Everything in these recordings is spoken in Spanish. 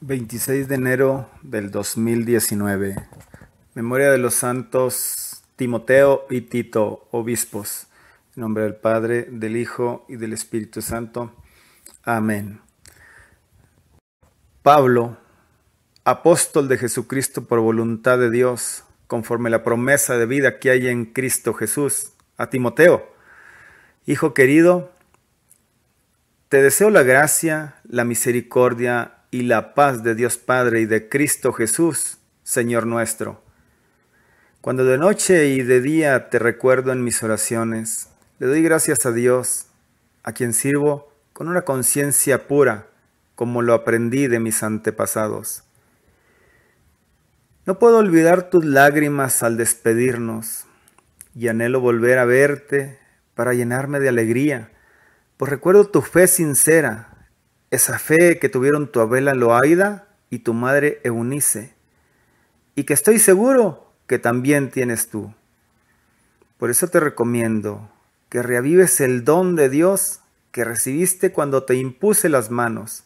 26 de enero del 2019. Memoria de los santos Timoteo y Tito, obispos. En nombre del Padre, del Hijo y del Espíritu Santo. Amén. Pablo, apóstol de Jesucristo por voluntad de Dios, conforme la promesa de vida que hay en Cristo Jesús, a Timoteo, hijo querido, te deseo la gracia, la misericordia y la paz de Dios Padre y de Cristo Jesús, Señor nuestro. Cuando de noche y de día te recuerdo en mis oraciones, le doy gracias a Dios, a quien sirvo con una conciencia pura, como lo aprendí de mis antepasados. No puedo olvidar tus lágrimas al despedirnos, y anhelo volver a verte para llenarme de alegría, pues recuerdo tu fe sincera, esa fe que tuvieron tu abuela Loaida y tu madre Eunice, y que estoy seguro que también tienes tú. Por eso te recomiendo que reavives el don de Dios que recibiste cuando te impuse las manos,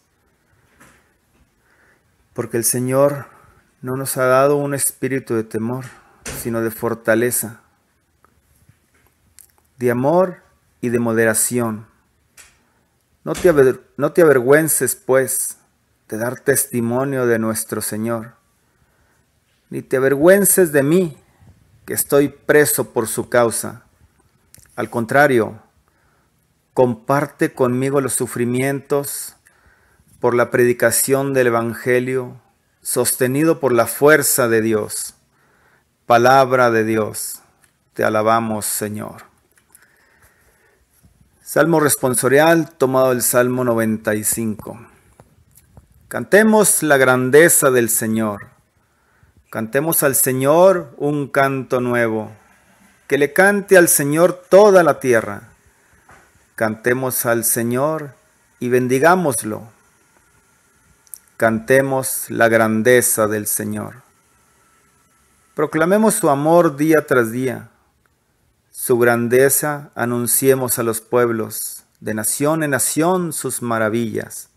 porque el Señor no nos ha dado un espíritu de temor, sino de fortaleza, de amor y de moderación. No te avergüences, pues, de dar testimonio de nuestro Señor, ni te avergüences de mí, que estoy preso por su causa. Al contrario, comparte conmigo los sufrimientos por la predicación del Evangelio, sostenido por la fuerza de Dios. Palabra de Dios, te alabamos, Señor. Salmo responsorial tomado del Salmo 95. Cantemos la grandeza del Señor. Cantemos al Señor un canto nuevo. Que le cante al Señor toda la tierra. Cantemos al Señor y bendigámoslo. Cantemos la grandeza del Señor. Proclamemos su amor día tras día. Su grandeza anunciemos a los pueblos, de nación en nación sus maravillas.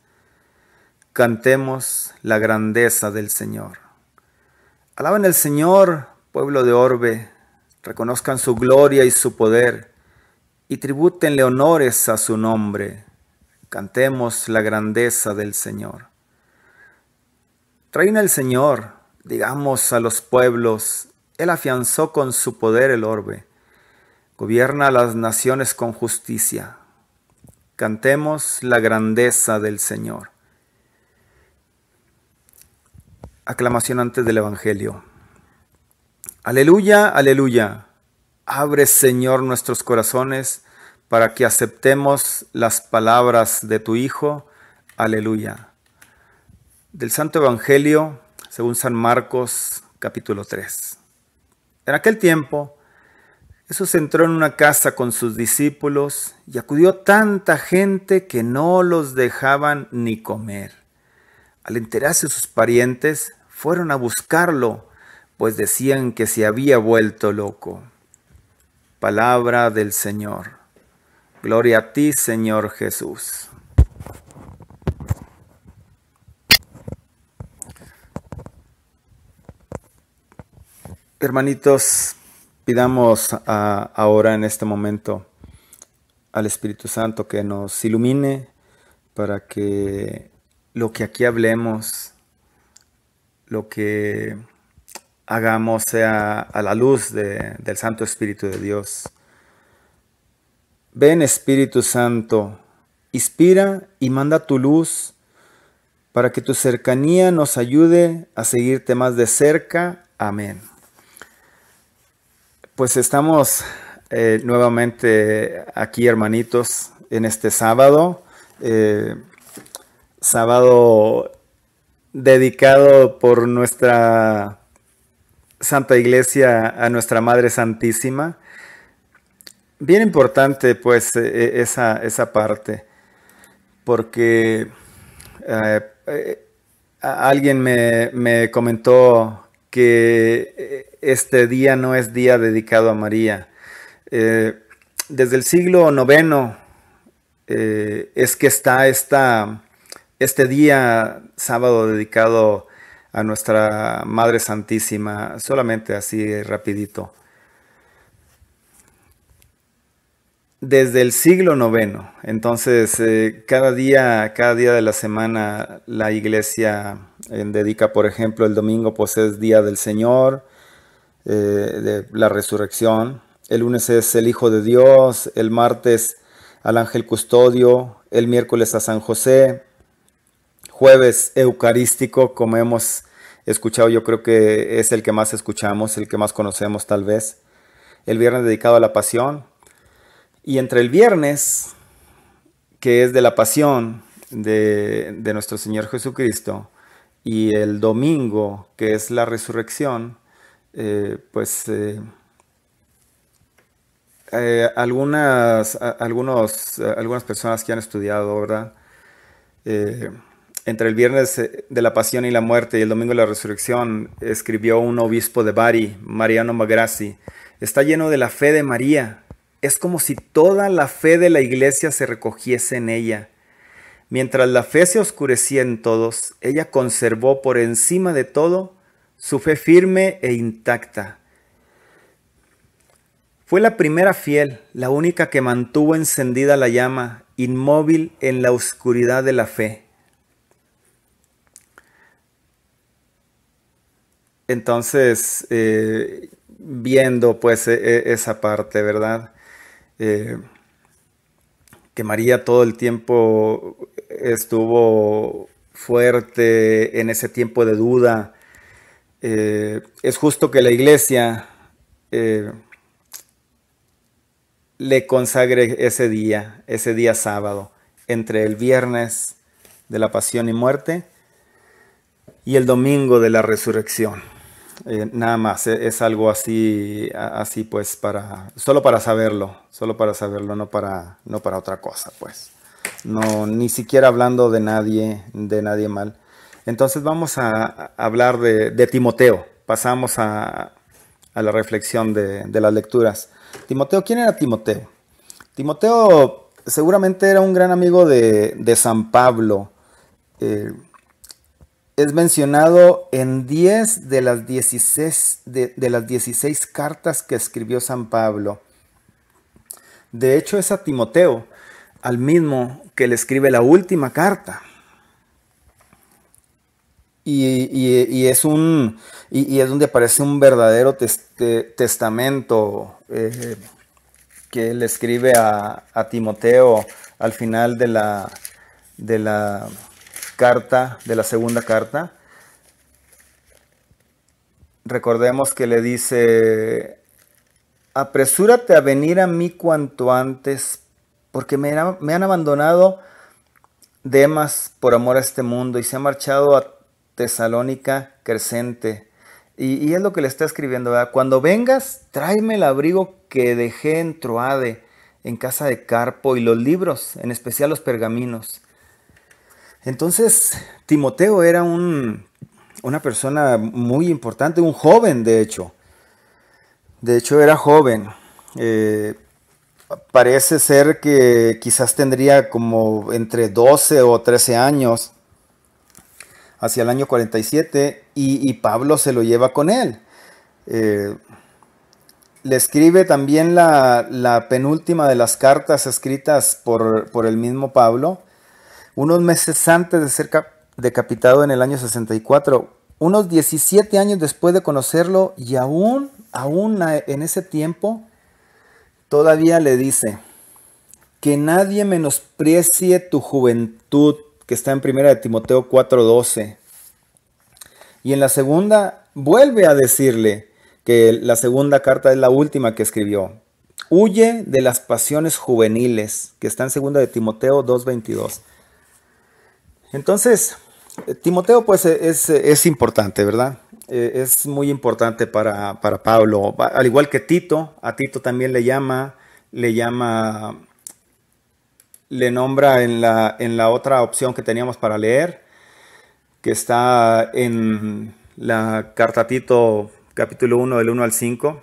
Cantemos la grandeza del Señor. Alaben al Señor, pueblo de orbe, reconozcan su gloria y su poder, y tribútenle honores a su nombre. Cantemos la grandeza del Señor. Reina el Señor, digamos a los pueblos, Él afianzó con su poder el orbe. Gobierna a las naciones con justicia. Cantemos la grandeza del Señor. Aclamación antes del Evangelio. Aleluya, aleluya. Abre, Señor, nuestros corazones para que aceptemos las palabras de tu Hijo. Aleluya. Del Santo Evangelio, según San Marcos, capítulo 3. En aquel tiempo, Jesús entró en una casa con sus discípulos y acudió tanta gente que no los dejaban ni comer. Al enterarse sus parientes, fueron a buscarlo, pues decían que se había vuelto loco. Palabra del Señor. Gloria a ti, Señor Jesús. Hermanitos, pidamos ahora en este momento al Espíritu Santo que nos ilumine para que lo que aquí hablemos, lo que hagamos sea a la luz del Santo Espíritu de Dios. Ven, Espíritu Santo, inspira y manda tu luz para que tu cercanía nos ayude a seguirte más de cerca. Amén. Pues estamos nuevamente aquí, hermanitos, en este sábado. Sábado dedicado por nuestra Santa Iglesia a nuestra Madre Santísima. Bien importante, pues, esa parte, porque alguien me comentó que este día no es día dedicado a María. Desde el siglo IX es que está esta este día, sábado dedicado a nuestra Madre Santísima, solamente así rapidito. Desde el siglo noveno, entonces cada día de la semana la iglesia dedica, por ejemplo, el domingo pues es Día del Señor, de la Resurrección, el lunes es el Hijo de Dios, el martes al Ángel Custodio, el miércoles a San José, jueves eucarístico, como hemos escuchado, yo creo que es el que más escuchamos, el que más conocemos tal vez, el viernes dedicado a la Pasión. Y entre el viernes, que es de la pasión de nuestro Señor Jesucristo, y el domingo, que es la resurrección, algunas personas que han estudiado, ¿verdad? Entre el viernes de la pasión y la muerte y el domingo de la resurrección, escribió un obispo de Bari, Mariano Magrassi, está lleno de la fe de María. Es como si toda la fe de la iglesia se recogiese en ella. Mientras la fe se oscurecía en todos, ella conservó por encima de todo su fe firme e intacta. Fue la primera fiel, la única que mantuvo encendida la llama, inmóvil en la oscuridad de la fe. Entonces, viendo pues esa parte, ¿verdad? Que María todo el tiempo estuvo fuerte en ese tiempo de duda. Es justo que la iglesia le consagre ese día sábado, entre el viernes de la pasión y muerte y el domingo de la resurrección. Nada más, es algo así pues solo para saberlo, no para otra cosa, pues. No, ni siquiera hablando de nadie mal. Entonces vamos a hablar de Timoteo. Pasamos a la reflexión de las lecturas. Timoteo, ¿quién era Timoteo? Timoteo seguramente era un gran amigo de San Pablo. Es mencionado en 10 de las 16, de las 16 cartas que escribió San Pablo. De hecho, es a Timoteo, al mismo que le escribe la última carta. Y es donde aparece un verdadero testamento que le escribe a Timoteo al final de la carta, de la segunda carta. Recordemos que le dice: apresúrate a venir a mí cuanto antes, porque me han abandonado Demas por amor a este mundo y se ha marchado a Tesalónica Crescente. Y es lo que le está escribiendo, ¿verdad? Cuando vengas, tráeme el abrigo que dejé en Troade, en casa de Carpo, y los libros, en especial los pergaminos. Entonces, Timoteo era una persona muy importante, un joven, de hecho. De hecho, era joven. Parece ser que quizás tendría como entre 12 o 13 años, hacia el año 47, y Pablo se lo lleva con él. Le escribe también la penúltima de las cartas escritas por el mismo Pablo, unos meses antes de ser decapitado en el año 64, unos 17 años después de conocerlo, y aún en ese tiempo, todavía le dice: que nadie menosprecie tu juventud, que está en 1 de Timoteo 4:12. Y en la segunda vuelve a decirle que la segunda carta es la última que escribió. Huye de las pasiones juveniles, que está en 2 de Timoteo 2:22. Entonces, Timoteo pues es importante, ¿verdad? Es muy importante para Pablo, al igual que Tito. A Tito también le nombra en la otra opción que teníamos para leer, que está en la carta a Tito, capítulo 1, del 1 al 5.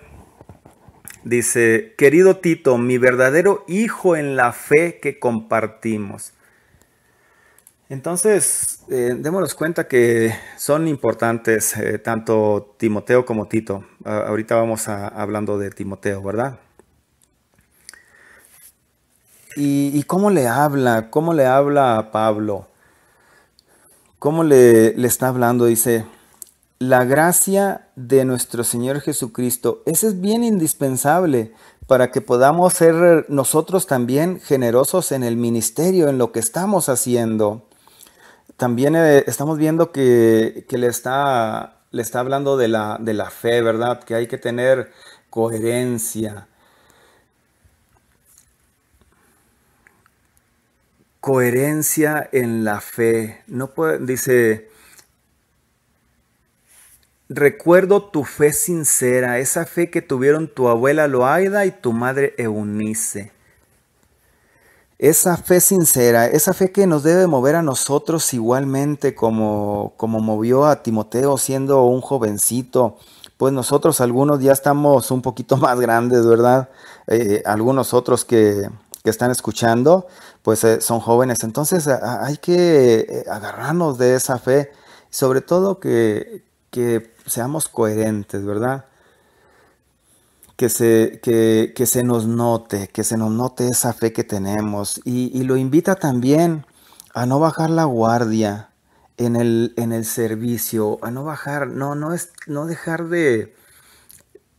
Dice: querido Tito, mi verdadero hijo en la fe que compartimos. Entonces, démonos cuenta que son importantes tanto Timoteo como Tito. Ahorita vamos hablando de Timoteo, ¿verdad? ¿Y cómo le habla? ¿Cómo le habla a Pablo? ¿Cómo le está hablando? Dice, la gracia de nuestro Señor Jesucristo. Ese es bien indispensable para que podamos ser nosotros también generosos en el ministerio, en lo que estamos haciendo. También estamos viendo que le está hablando de la fe, ¿verdad? Que hay que tener coherencia. Coherencia en la fe. No puede, dice, recuerdo tu fe sincera, esa fe que tuvieron tu abuela Loaida y tu madre Eunice. Esa fe sincera, esa fe que nos debe mover a nosotros igualmente como movió a Timoteo siendo un jovencito. Pues nosotros algunos ya estamos un poquito más grandes, ¿verdad? Algunos otros que están escuchando, pues son jóvenes. Entonces hay que agarrarnos de esa fe, sobre todo que seamos coherentes, ¿verdad? Que se nos note esa fe que tenemos y lo invita también a no bajar la guardia en el servicio, a no bajar, no dejar de,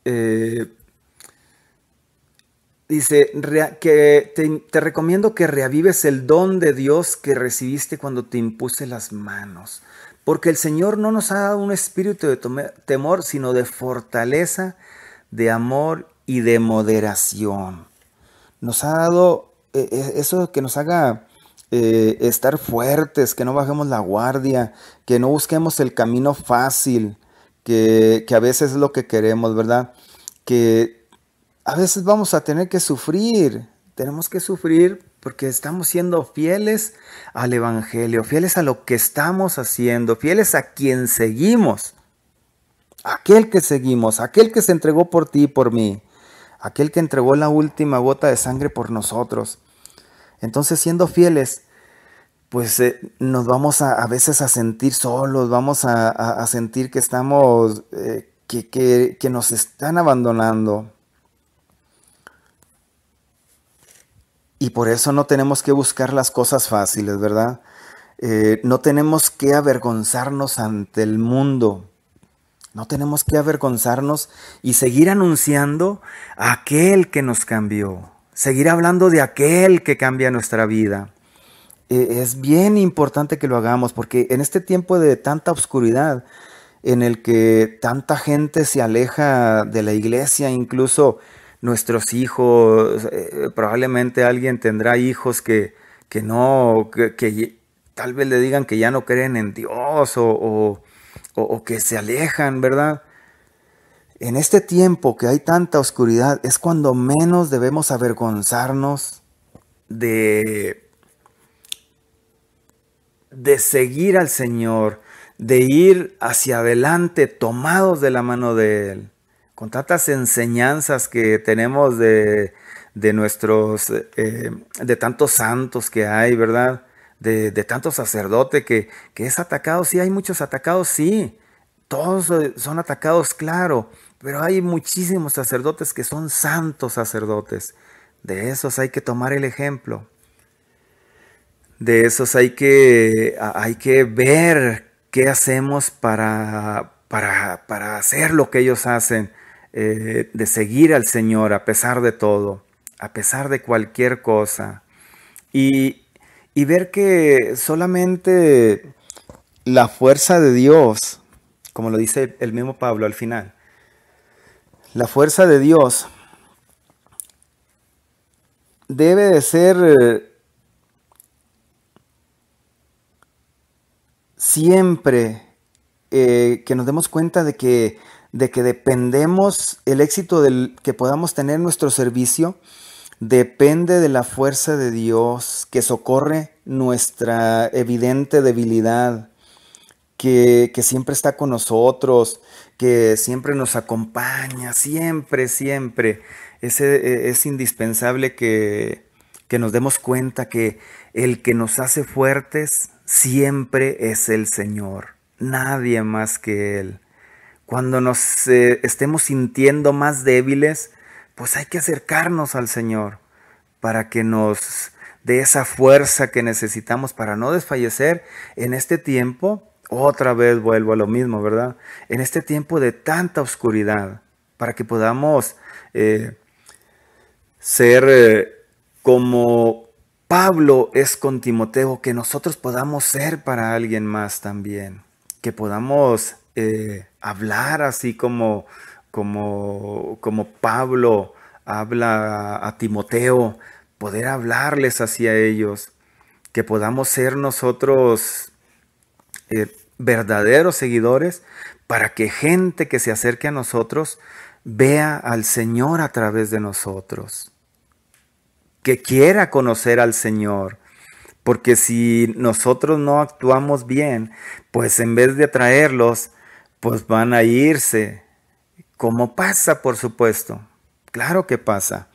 eh, dice, que te recomiendo que reavives el don de Dios que recibiste cuando te impuse las manos, porque el Señor no nos ha dado un espíritu de temor, sino de fortaleza, de amor y de moderación. Nos ha dado eso que nos haga estar fuertes, que no bajemos la guardia, que no busquemos el camino fácil, que a veces es lo que queremos, ¿verdad? Que a veces vamos a tener que sufrir, tenemos que sufrir porque estamos siendo fieles al Evangelio, fieles a lo que estamos haciendo, fieles a quien seguimos. Aquel que se entregó por ti y por mí, aquel que entregó la última gota de sangre por nosotros. Entonces, siendo fieles, pues nos vamos a veces a sentir solos, vamos a sentir que estamos, que nos están abandonando. Y por eso no tenemos que buscar las cosas fáciles, ¿verdad? No tenemos que avergonzarnos ante el mundo. No tenemos que avergonzarnos y seguir anunciando a aquel que nos cambió. Seguir hablando de aquel que cambia nuestra vida. Es bien importante que lo hagamos porque en este tiempo de tanta oscuridad, en el que tanta gente se aleja de la iglesia, incluso nuestros hijos, probablemente alguien tendrá hijos que no, que tal vez le digan que ya no creen en Dios o que se alejan, ¿verdad? En este tiempo que hay tanta oscuridad es cuando menos debemos avergonzarnos de, de seguir al Señor, de ir hacia adelante tomados de la mano de Él, con tantas enseñanzas que tenemos de nuestros, de tantos santos que hay, ¿verdad? De tantos sacerdotes que es atacado, sí, hay muchos atacados, sí, todos son atacados, claro, pero hay muchísimos sacerdotes que son santos sacerdotes. De esos hay que tomar el ejemplo. De esos hay que ver qué hacemos para hacer lo que ellos hacen, de seguir al Señor a pesar de todo, a pesar de cualquier cosa. Y, y ver que solamente la fuerza de Dios, como lo dice el mismo Pablo al final, la fuerza de Dios debe de ser siempre que nos demos cuenta de que dependemos, el éxito que podamos tener en nuestro servicio depende de la fuerza de Dios que socorre nuestra evidente debilidad, que siempre está con nosotros, que siempre nos acompaña, siempre, siempre. Es indispensable que nos demos cuenta que el que nos hace fuertes siempre es el Señor, nadie más que Él. Cuando nos estemos sintiendo más débiles, pues hay que acercarnos al Señor para que nos dé esa fuerza que necesitamos para no desfallecer en este tiempo. Otra vez vuelvo a lo mismo, ¿verdad? En este tiempo de tanta oscuridad, para que podamos ser como Pablo es con Timoteo, que nosotros podamos ser para alguien más también, que podamos hablar así como Pablo habla a Timoteo, poder hablarles hacia ellos, que podamos ser nosotros verdaderos seguidores para que gente que se acerque a nosotros vea al Señor a través de nosotros, que quiera conocer al Señor. Porque si nosotros no actuamos bien, pues en vez de atraerlos, pues van a irse. Como pasa, por supuesto. Claro que pasa.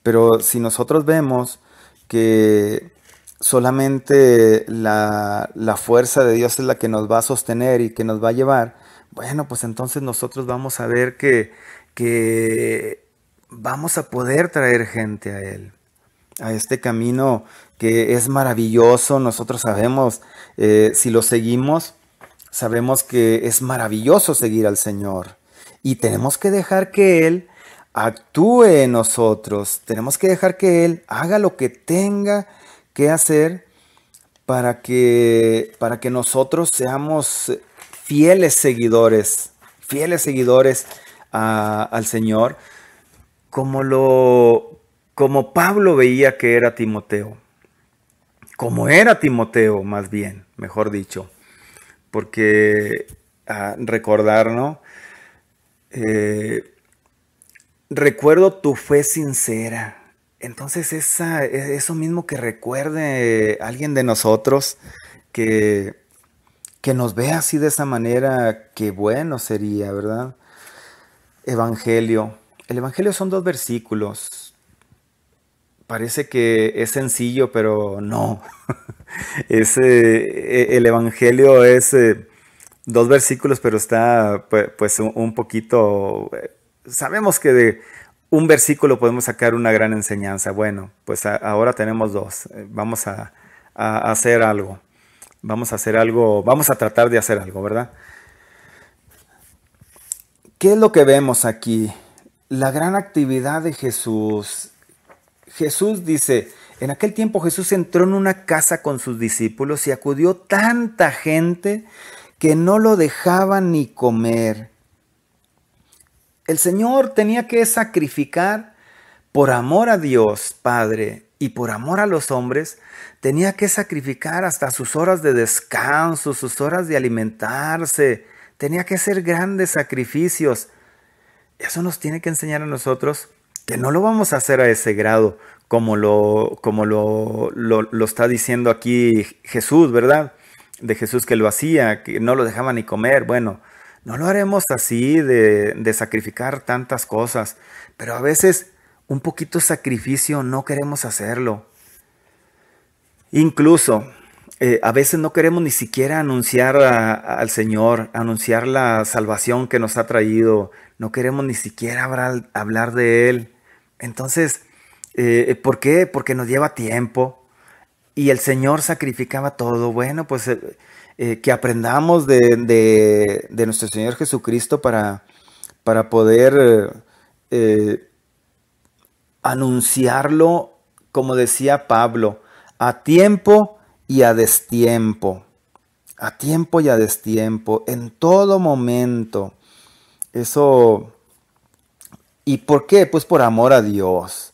Pero si nosotros vemos que solamente la fuerza de Dios es la que nos va a sostener y que nos va a llevar, bueno, pues entonces nosotros vamos a ver que vamos a poder traer gente a Él, a este camino que es maravilloso. Nosotros sabemos, si lo seguimos, sabemos que es maravilloso seguir al Señor. Y tenemos que dejar que Él actúe en nosotros. Tenemos que dejar que Él haga lo que tenga que hacer para que nosotros seamos fieles seguidores al Señor, como Pablo veía que era Timoteo, como era Timoteo más bien, mejor dicho, porque recordar, ¿no? Recuerdo tu fe sincera. Entonces eso mismo que recuerde alguien de nosotros que, que nos vea así de esa manera, qué bueno sería, ¿verdad? Evangelio. El Evangelio son 2 versículos. Parece que es sencillo, pero no. El Evangelio es 2 versículos, pero está pues un poquito... Sabemos que de un versículo podemos sacar una gran enseñanza. Bueno, pues ahora tenemos 2. Vamos a hacer algo. Vamos a hacer algo, vamos a tratar de hacer algo, ¿verdad? ¿Qué es lo que vemos aquí? La gran actividad de Jesús. Jesús dice, en aquel tiempo Jesús entró en una casa con sus discípulos y acudió tanta gente que no lo dejaban ni comer. El Señor tenía que sacrificar por amor a Dios Padre y por amor a los hombres, tenía que sacrificar hasta sus horas de descanso, sus horas de alimentarse, tenía que hacer grandes sacrificios. Eso nos tiene que enseñar a nosotros que no lo vamos a hacer a ese grado, como lo está diciendo aquí Jesús, ¿verdad? De Jesús que lo hacía, que no lo dejaba ni comer. Bueno, no lo haremos así de sacrificar tantas cosas, pero a veces un poquito sacrificio no queremos hacerlo. Incluso a veces no queremos ni siquiera anunciar al Señor, anunciar la salvación que nos ha traído. No queremos ni siquiera hablar de Él. Entonces, ¿por qué? Porque nos lleva tiempo. Y el Señor sacrificaba todo. Bueno, pues que aprendamos de nuestro Señor Jesucristo para poder anunciarlo, como decía Pablo, a tiempo y a destiempo. A tiempo y a destiempo, en todo momento. Eso. ¿Y por qué? Pues por amor a Dios.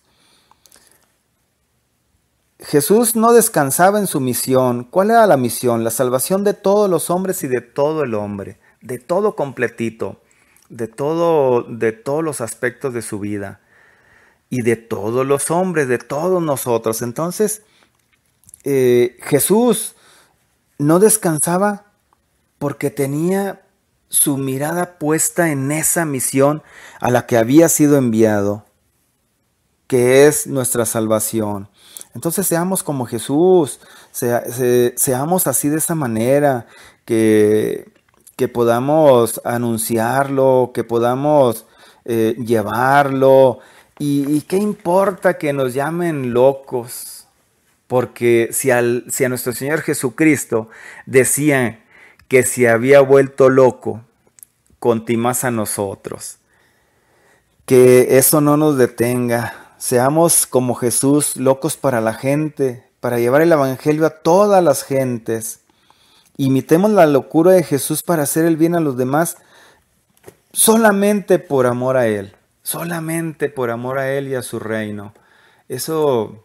Jesús no descansaba en su misión. ¿Cuál era la misión? La salvación de todos los hombres y de todo el hombre. De todo completito. De todos los aspectos de su vida. Y de todos los hombres, de todos nosotros. Entonces, Jesús no descansaba porque tenía su mirada puesta en esa misión a la que había sido enviado, que es nuestra salvación. Entonces seamos como Jesús, Seamos así de esa manera, que podamos anunciarlo, que podamos llevarlo. Y qué importa que nos llamen locos, porque si a nuestro Señor Jesucristo decían que se había vuelto loco, contimás a nosotros. Que eso no nos detenga. Seamos como Jesús, locos para la gente, para llevar el evangelio a todas las gentes. Imitemos la locura de Jesús para hacer el bien a los demás solamente por amor a Él. Solamente por amor a Él y a su reino. Eso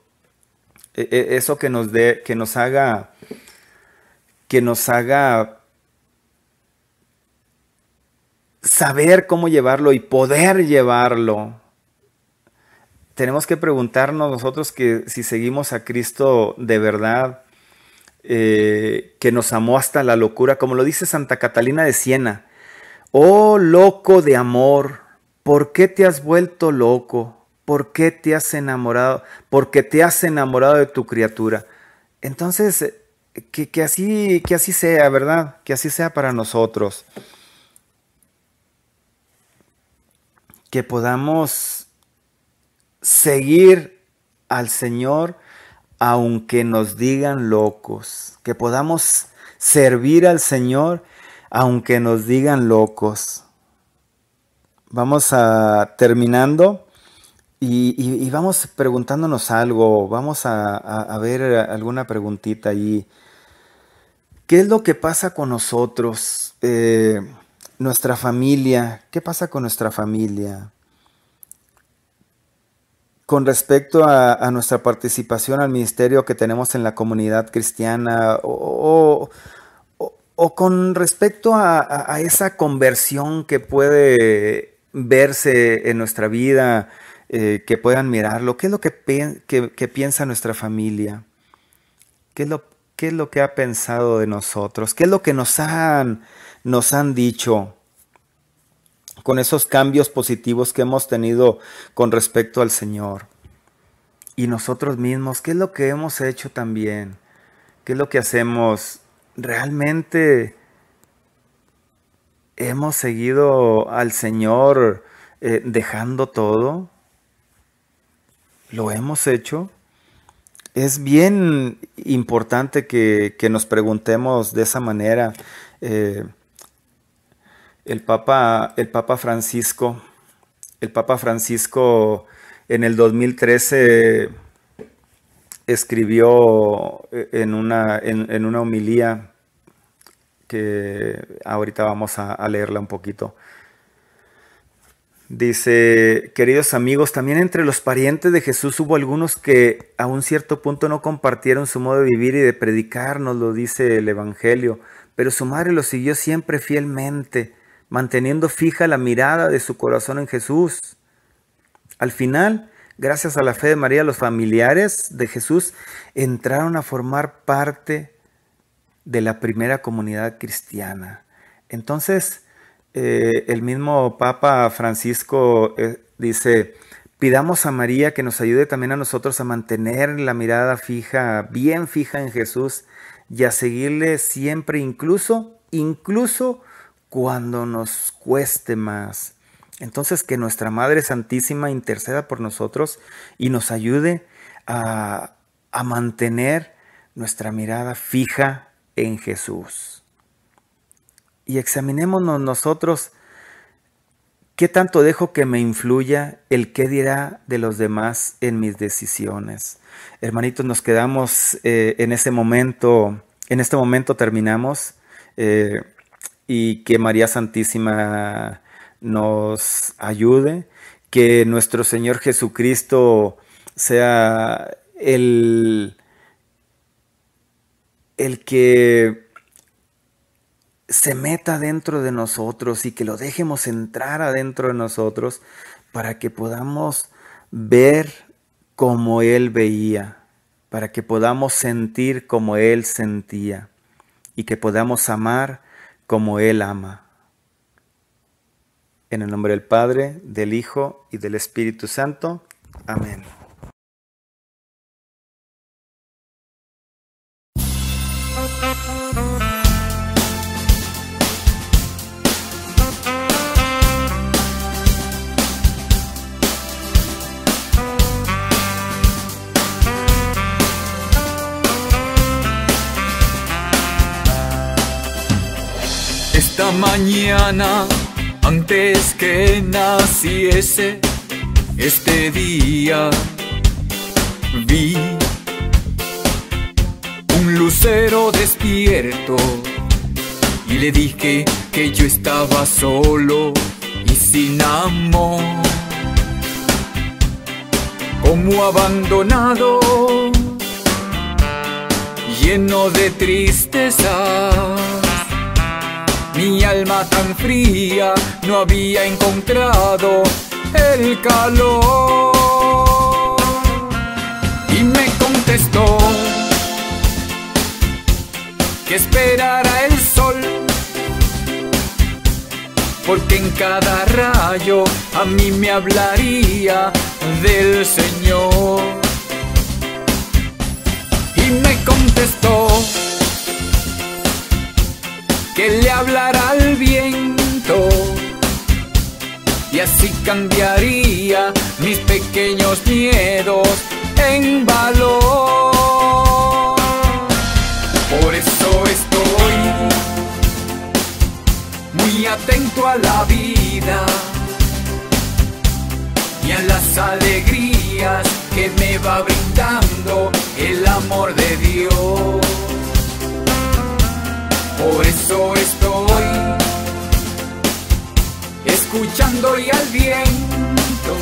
que nos haga saber cómo llevarlo y poder llevarlo. Tenemos que preguntarnos nosotros que si seguimos a Cristo de verdad, que nos amó hasta la locura, como lo dice Santa Catalina de Siena. Oh loco de amor, ¿por qué te has vuelto loco? ¿Por qué te has enamorado? Porque te has enamorado de tu criatura. Entonces, que así sea, ¿verdad? Que así sea para nosotros. Que podamos seguir al Señor aunque nos digan locos. Que podamos servir al Señor aunque nos digan locos. Vamos a terminando y vamos preguntándonos algo. Vamos a ver alguna preguntita ahí. ¿Qué es lo que pasa con nosotros? Nuestra familia. ¿Qué pasa con nuestra familia? Con respecto a nuestra participación al ministerio que tenemos en la comunidad cristiana o con respecto a esa conversión que puede verse en nuestra vida, que puedan mirarlo. ¿Qué es lo que piensa nuestra familia? ¿Qué es lo que ha pensado de nosotros? ¿Qué es lo que nos han dicho con esos cambios positivos que hemos tenido con respecto al Señor? Y nosotros mismos, ¿qué es lo que hemos hecho también? ¿Qué es lo que hacemos? ¿Realmente hemos seguido al Señor dejando todo? ¿Lo hemos hecho? Es bien importante que nos preguntemos de esa manera. El Papa Francisco en el 2013 escribió en una homilía que ahorita vamos a leerla un poquito. Dice: queridos amigos, también entre los parientes de Jesús hubo algunos que a un cierto punto no compartieron su modo de vivir y de predicar, nos lo dice el Evangelio, pero su madre lo siguió siempre fielmente, manteniendo fija la mirada de su corazón en Jesús. Al final, gracias a la fe de María, los familiares de Jesús entraron a formar parte de la primera comunidad cristiana. Entonces, el mismo Papa Francisco dice: pidamos a María que nos ayude también a nosotros a mantener la mirada fija, bien fija en Jesús y a seguirle siempre, incluso cuando nos cueste más. Entonces, que nuestra Madre Santísima interceda por nosotros y nos ayude a mantener nuestra mirada fija en Jesús. Y examinémonos nosotros, ¿qué tanto dejo que me influya el qué dirá de los demás en mis decisiones? Hermanitos, nos quedamos en este momento terminamos, y que María Santísima nos ayude, que nuestro Señor Jesucristo sea el que se meta dentro de nosotros y que lo dejemos entrar adentro de nosotros para que podamos ver como Él veía, para que podamos sentir como Él sentía y que podamos amar como Él ama. En el nombre del Padre, del Hijo y del Espíritu Santo. Amén. Esta mañana, antes que naciese este día, vi un lucero despierto y le dije que yo estaba solo y sin amor, como abandonado, lleno de tristeza. Mi alma tan fría no había encontrado el calor. Y me contestó que esperara el sol, porque en cada rayo a mí me hablaría del Señor. Y me contestó que le hablara al viento, y así cambiaría mis pequeños miedos en valor. Por eso estoy muy atento a la vida y a las alegrías que me va brindando el amor de Dios. Por eso estoy escuchando y al viento,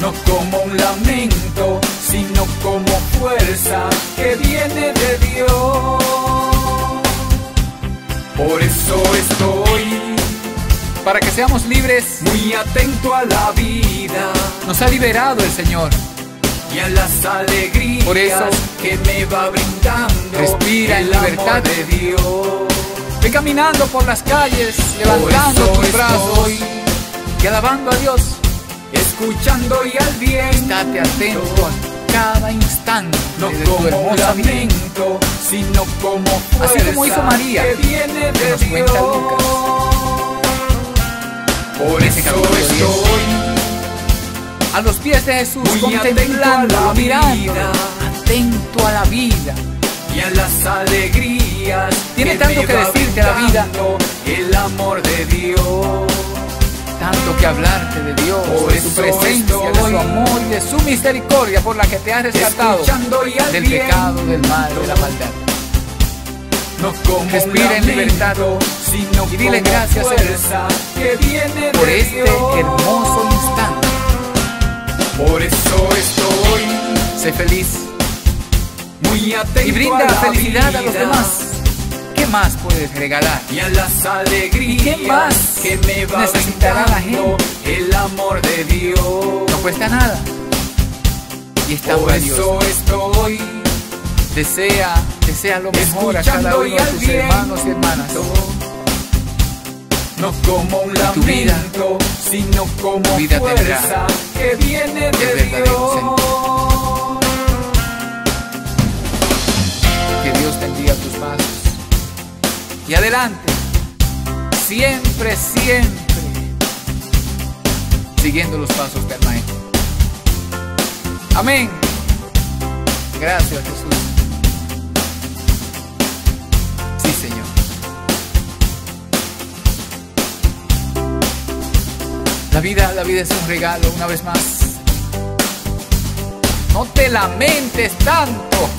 no como un lamento, sino como fuerza que viene de Dios. Por eso estoy, para que seamos libres, muy atento a la vida. Nos ha liberado el Señor. Y a las alegrías por eso, que me va brindando, respira en libertad de Dios. Ve caminando por las calles, levantando tus brazos y alabando a Dios, escuchando y al viento. Estate atento a cada instante, no de como tu hermosa un lamento, sino como fuerza, así como hizo María, que viene de nos cuenta Lucas. Por eso estoy a los pies de Jesús, contemplando, mirando, atento a la vida y a las alegrías. Tiene tanto que decirte la vida, el amor de Dios, tanto que hablarte de Dios, de su presencia, de su amor y de su misericordia por la que te has rescatado del pecado, del mal, de la maldad. No como respira en libertad y dile gracias a Dios por este hermoso instante. Por eso estoy, sé feliz, muy atento y brinda a la felicidad vida, a los demás. ¿Qué más puedes regalar? Y a las alegrías, ¿y qué más que me va necesitará la gente? El amor de Dios no cuesta nada y está por valioso. Eso estoy, desea lo mejor a cada uno de tus hermanos y hermanas. No como un lamento, tu vida, sino como vida fuerza que viene de Dios. Que Dios bendiga tus pasos y adelante, siempre, siempre siguiendo los pasos del Maestro. Amén. Gracias, Jesús. Sí, Señor. La vida es un regalo, una vez más. No te lamentes tanto.